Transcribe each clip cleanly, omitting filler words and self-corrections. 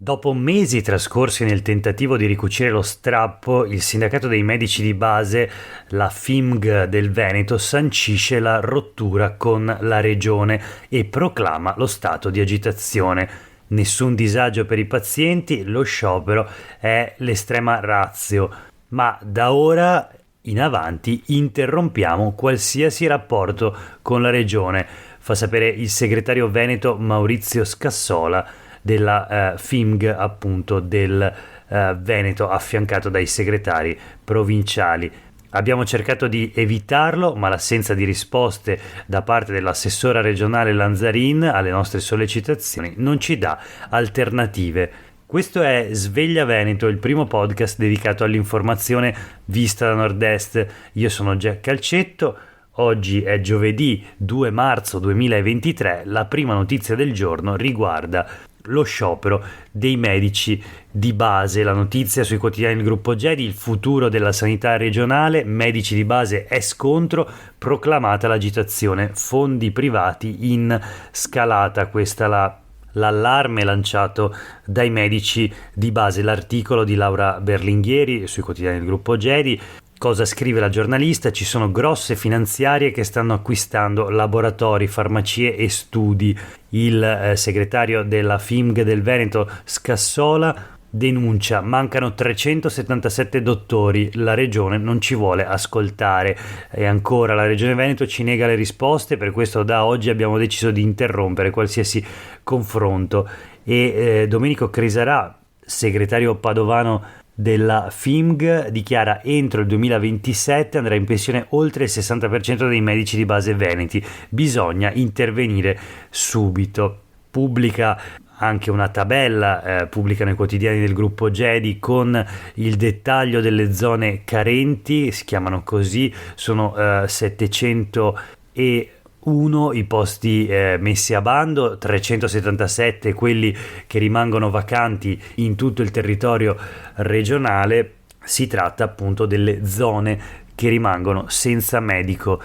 Dopo mesi trascorsi nel tentativo di ricucire lo strappo, il sindacato dei medici di base, la FIMG del Veneto, sancisce la rottura con la regione e proclama lo stato di agitazione. Nessun disagio per i pazienti, lo sciopero è l'estrema ratio, ma da ora in avanti interrompiamo qualsiasi rapporto con la regione, fa sapere il segretario veneto Maurizio Scassola della FIMG appunto del Veneto, affiancato dai segretari provinciali. Abbiamo cercato di evitarlo, ma l'assenza di risposte da parte dell'assessora regionale Lanzarin alle nostre sollecitazioni non ci dà alternative. Questo è Sveglia Veneto, il primo podcast dedicato all'informazione vista da nord-est. Io sono Jack Calcetto. Oggi è giovedì 2 marzo 2023, la prima notizia del giorno riguarda lo sciopero dei medici di base. La notizia sui quotidiani del gruppo Gedi: il futuro della sanità regionale, medici di base è scontro, proclamata l'agitazione, fondi privati in scalata. Questa l'allarme lanciato dai medici di base. L'articolo di Laura Berlinghieri sui quotidiani del gruppo Gedi. Cosa scrive la giornalista? Ci sono grosse finanziarie che stanno acquistando laboratori, farmacie e studi. Il segretario della FIMG del Veneto, Scassola, denuncia: mancano 377 dottori, la regione non ci vuole ascoltare. E ancora, la regione Veneto ci nega le risposte, per questo da oggi abbiamo deciso di interrompere qualsiasi confronto. E Domenico Crisarà, segretario padovano della FIMG, dichiara: entro il 2027 andrà in pensione oltre il 60% dei medici di base veneti, bisogna intervenire subito. Pubblica anche una tabella, pubblicano i quotidiani del gruppo Gedi, con il dettaglio delle zone carenti, si chiamano così, sono 701 i posti messi a bando, 377 quelli che rimangono vacanti in tutto il territorio regionale. Si tratta appunto delle zone che rimangono senza medico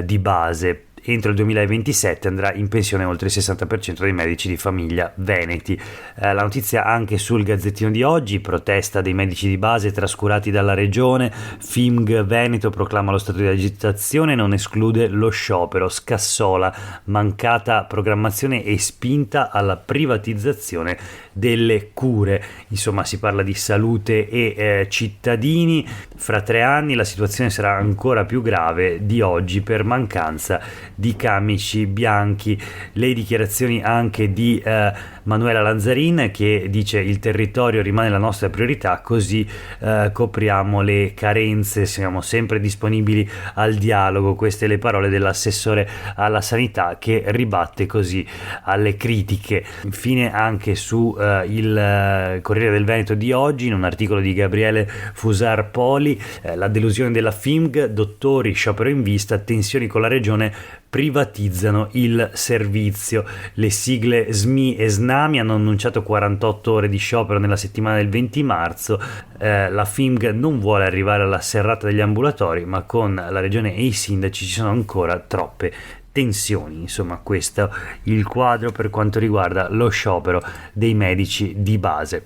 di base. Entro il 2027 andrà in pensione oltre il 60% dei medici di famiglia veneti. La notizia anche sul Gazzettino di oggi: protesta dei medici di base trascurati dalla regione, FIMG Veneto proclama lo stato di agitazione, non esclude lo sciopero. Scassola: mancata programmazione e spinta alla privatizzazione delle cure. Insomma, si parla di salute e cittadini. Fra 3 anni la situazione sarà ancora più grave di oggi per mancanza di camici bianchi. Le dichiarazioni anche di Manuela Lanzarin, che dice: il territorio rimane la nostra priorità, così copriamo le carenze, siamo sempre disponibili al dialogo. Queste le parole dell'assessore alla sanità, che ribatte così alle critiche. Infine anche su il Corriere del Veneto di oggi, in un articolo di Gabriele Fusar Poli, la delusione della FIMG, dottori sciopero in vista, tensioni con la regione, privatizzano il servizio. Le sigle SMI e SNAMI hanno annunciato 48 ore di sciopero nella settimana del 20 marzo. La FIMG non vuole arrivare alla serrata degli ambulatori, ma con la regione e i sindaci ci sono ancora troppe tensioni. Insomma, questo è il quadro per quanto riguarda lo sciopero dei medici di base.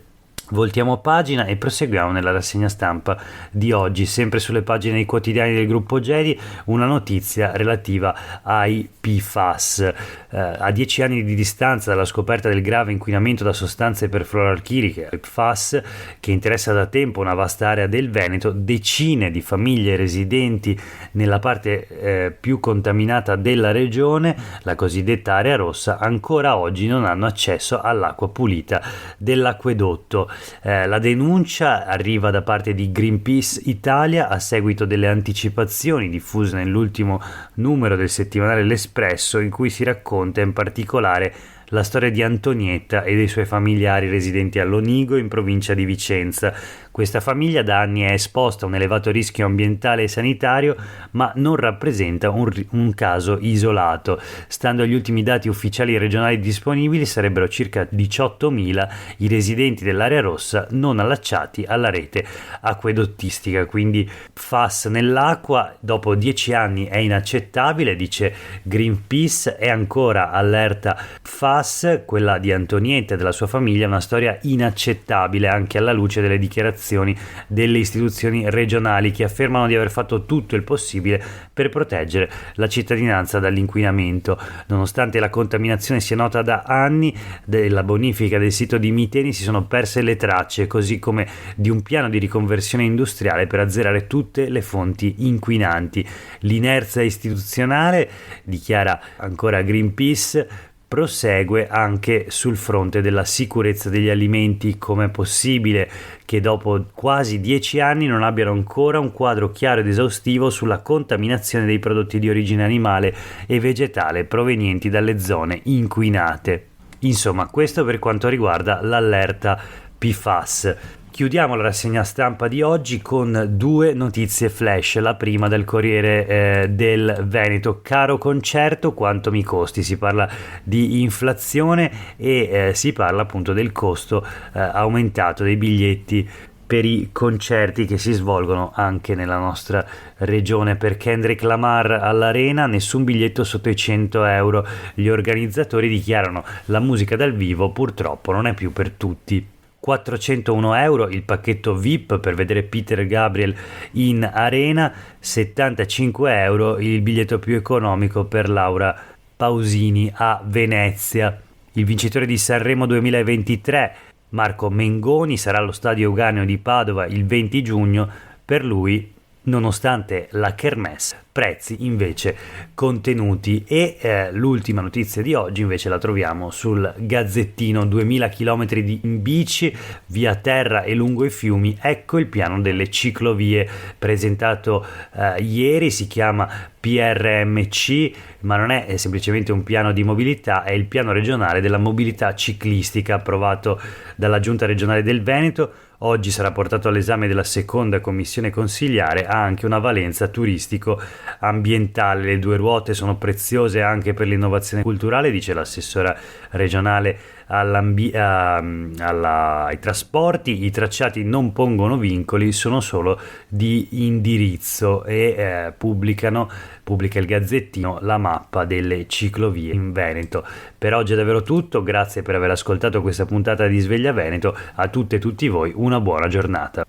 Voltiamo pagina e proseguiamo nella rassegna stampa di oggi. Sempre sulle pagine dei quotidiani del gruppo Gedi, una notizia relativa ai PFAS. A 10 anni di distanza dalla scoperta del grave inquinamento da sostanze perfluoralchiliche, PFAS, che interessa da tempo una vasta area del Veneto, decine di famiglie residenti nella parte più contaminata della regione, la cosiddetta area rossa, ancora oggi non hanno accesso all'acqua pulita dell'acquedotto. La denuncia arriva da parte di Greenpeace Italia a seguito delle anticipazioni diffuse nell'ultimo numero del settimanale L'Espresso, in cui si racconta in particolare la storia di Antonietta e dei suoi familiari residenti a Lonigo, in provincia di Vicenza. Questa famiglia da anni è esposta a un elevato rischio ambientale e sanitario, ma non rappresenta un caso isolato. Stando agli ultimi dati ufficiali regionali disponibili, sarebbero circa 18.000 i residenti dell'area rossa non allacciati alla rete acquedottistica. Quindi PFAS nell'acqua dopo 10 anni è inaccettabile, dice Greenpeace. È ancora allerta PFAS PFAS, quella di Antonietta e della sua famiglia, è una storia inaccettabile anche alla luce delle dichiarazioni delle istituzioni regionali che affermano di aver fatto tutto il possibile per proteggere la cittadinanza dall'inquinamento. Nonostante la contaminazione sia nota da anni, della bonifica del sito di Miteni si sono perse le tracce, così come di un piano di riconversione industriale per azzerare tutte le fonti inquinanti. L'inerzia istituzionale, dichiara ancora Greenpeace, prosegue anche sul fronte della sicurezza degli alimenti. Com'è possibile che dopo quasi 10 anni non abbiano ancora un quadro chiaro ed esaustivo sulla contaminazione dei prodotti di origine animale e vegetale provenienti dalle zone inquinate? Insomma, questo per quanto riguarda l'allerta PFAS. Chiudiamo la rassegna stampa di oggi con 2 notizie flash. La prima del Corriere del Veneto: caro concerto, quanto mi costi? Si parla di inflazione e si parla appunto del costo aumentato dei biglietti per i concerti che si svolgono anche nella nostra regione. Per Kendrick Lamar all'Arena nessun biglietto sotto i 100 euro. Gli organizzatori dichiarano: la musica dal vivo purtroppo non è più per tutti. 401 euro il pacchetto VIP per vedere Peter Gabriel in arena, 75 euro il biglietto più economico per Laura Pausini a Venezia. Il vincitore di Sanremo 2023, Marco Mengoni, sarà allo Stadio Euganeo di Padova il 20 giugno. Per lui, nonostante la kermesse, prezzi invece contenuti. E l'ultima notizia di oggi invece la troviamo sul Gazzettino: 2000 km in bici, via terra e lungo i fiumi, ecco il piano delle ciclovie presentato ieri. Si chiama PRMC, ma non è semplicemente un piano di mobilità, è il piano regionale della mobilità ciclistica approvato dalla Giunta regionale del Veneto. Oggi sarà portato all'esame della seconda commissione consiliare, ha anche una valenza turistico-ambientale. Le 2 ruote sono preziose anche per l'innovazione culturale, dice l'assessora regionale ai trasporti. I tracciati non pongono vincoli, sono solo di indirizzo. E pubblica il Gazzettino la mappa delle ciclovie in Veneto. Per oggi è davvero tutto, grazie per aver ascoltato questa puntata di Sveglia Veneto. A tutte e tutti voi una buona giornata.